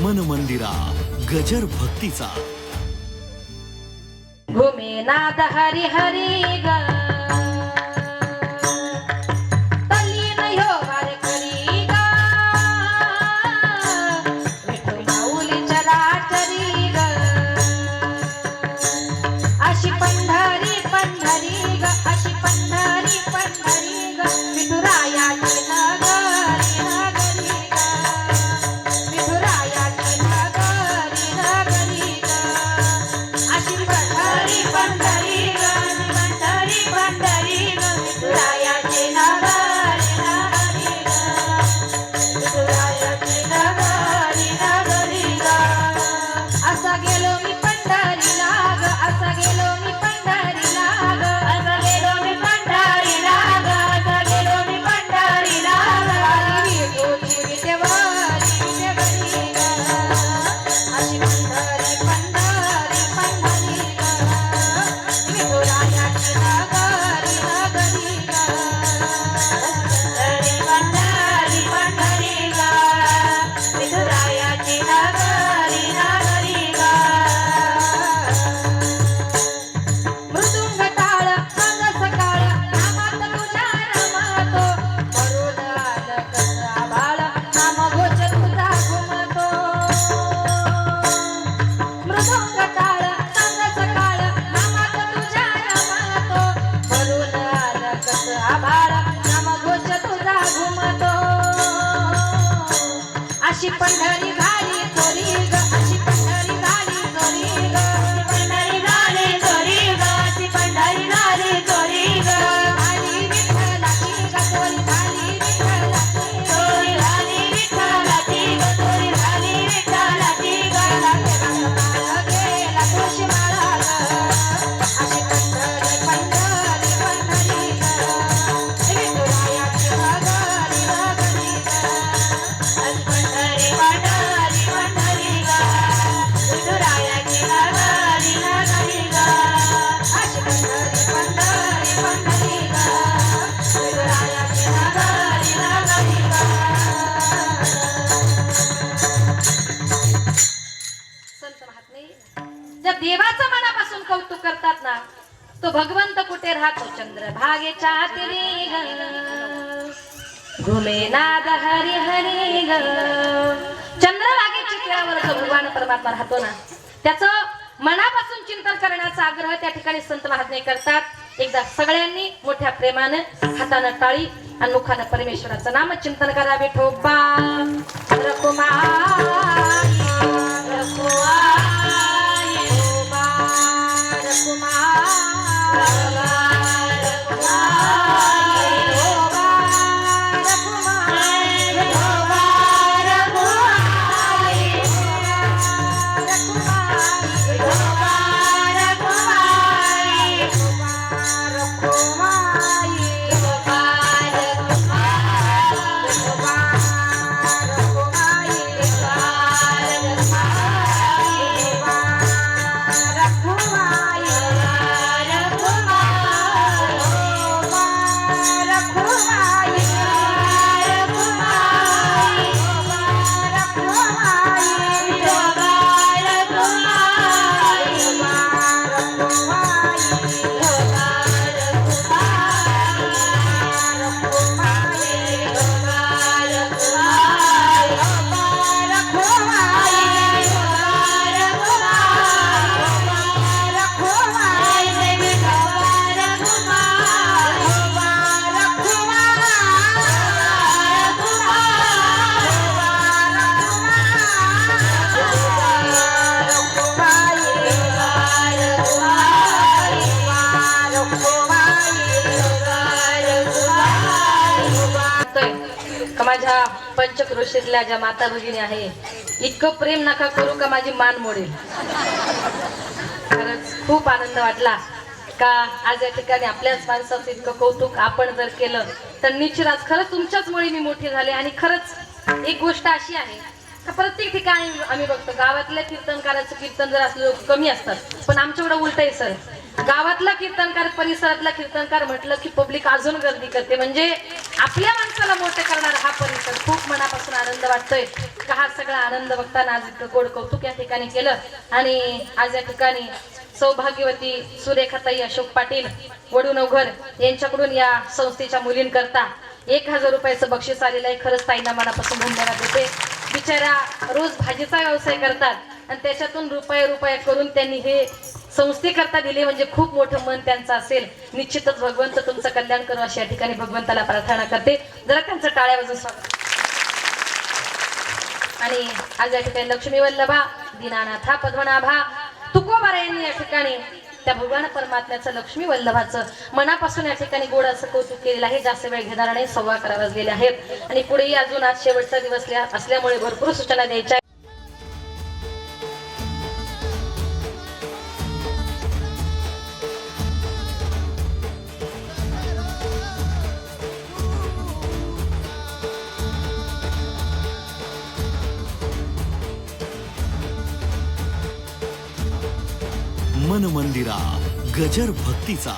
मन मंदिरा गजर भक्तीचा घुमे नाद हरी हरी ग तल्लीन ह्यो वारे करी ग विठू माऊली चराचरी ग अशी पंढरी पंढरी ग अशी पंढरी पंढरी ग विठुरायाची नगरी नगरी ग विठुरायाची नगरी नगरी ग अशी पंढरी पंढरी ग पंढरी पंढरी ग विठुरायाची नगरी नगरी ग विठुरायाची नगरी नगरी ग असा गेलो मी पंढरीला ग असा गेलो मी पंढरीला ग असा गेलो मी पंढरीला ग असा गेलो मी पंढरीला ग विठोची विठेवरी विठेवरी ग अशी पंढरी पंढरी पंढरी ग विठुरायाची नगरी नगरी ग पंढरी पंढरी पंढरी ग विठुरायाची नगरी नगरी ग मृदुंग टाळ सांग सकाळ नामात तुझ्या रमतो मरुद आलं कसं आभाळ नाम घोष तुझा घुमतो मृदुंग टाळ सांग सकाळ नामात तुझ्या रमतो मरुद आलं कसं आभाळ नाम घोष तुझा घुमतो अशी पंढरी झाली चोरी ग अशी पंढरी झाली चोरी ग पंढरी झाली चोरी ग अशी पंढरी झाली चोरी ग झाली विठ्ठलाची ग चोरी झाली विठ्ठलाची चोरी झाली विठ्ठलाची ग चोरी झाली विठ्ठलाची ग गेला तुळशी माळा ग अशी पंढरी पंढरी पंढरी ग विठुरायाची नगरी नगरी ग अशी पंढरी पंढरी पंढरी ग विठुरायाची नगरी नगरी ग अशी पंढरी पंढरी पंढरी ग विठुरायाची नगरी नगरी ग संत महात्मे ज्या देवाचं मनापासून कौतुक करतात ना तो भगवंत कुठे राहतो चंद्र भागेच्या तिरी ग घुमे नाद हरी हरी ग चंद्रभागेच्या तीरावर जो भगवान परमात्मा राहतो ना त्याचं मनापासून चिंतन करण्याचा आग्रह त्या ठिकाणी संत महात्मे करतात एकदा सगळ्यांनी मोठ्या प्रेमानं हातानं टाळी आणि मुखानं परमेश्वराचं नाम चिंतन करा विठोबा रखुमाई रखुमाई विठोबा माझ्या पंचक्रोशीतल्या ज्या माता भगिनी आहे इतकं प्रेम नका करू का माझी मान मोडेल खरंच खूप आनंद वाटला का आज या ठिकाणी आपल्याच माणसाचं इतकं कौतुक आपण जर केलं तर निश्चितच खरंच तुमच्याचमुळे मी मोठी झाले आणि खरंच एक गोष्ट अशी आहे का प्रत्येक ठिकाणी आम्ही बघतो गावातल्या कीर्तनकाराचं कीर्तन जर असलं कमी असतात पण आमच्याकडे उलट आहे सर गावातला कीर्तनकार परिसरातला कीर्तनकार म्हटलं की पब्लिक अजून गर्दी करते. म्हणजे आपल्या माणसाला मोठं करणार हा परिसर. खूप मनापासून आनंद वाटतोय का हा सगळा आनंद बघताना आज इतकं गोड कौतुक या ठिकाणी केलं. आणि आज या ठिकाणी सौभाग्यवती सुरेखाताई अशोक पाटील वडूनवघर यांच्याकडून या संस्थेच्या मुलींकरता 1000 रुपयाचं बक्षीस आलेलं आहे. खरंच ताईंना मनापासून धन्यवाद देते. बिचारा रोज भाजीचा व्यवसाय करतात आणि त्याच्यातून रुपये करून त्यांनी हे संस्थेकरता दिले. म्हणजे खूप मोठं मन त्यांचं असेल. निश्चितच भगवंत तुमचं कल्याण करू अशी या ठिकाणी भगवंताला प्रार्थना करते. जरा त्यांचं टाळ्या वाजून स्वागत. आणि आज या ठिकाणी लक्ष्मी वल्लभा दीनानाथा पद्मनाभा तुकोबारा यांनी या ठिकाणी त्या भगवान परमात्म्याचं लक्ष्मी वल्लभाचं मनापासून या ठिकाणी गोड असं कौतुक केलेलं आहे. जास्त वेळ घेणार नाही. 11:15 वाजलेले आहेत आणि पुढेही अजून आज शेवटचा दिवस असल्यामुळे भरपूर सूचना द्यायच्या. मन मंदिरा गजर भक्तीचा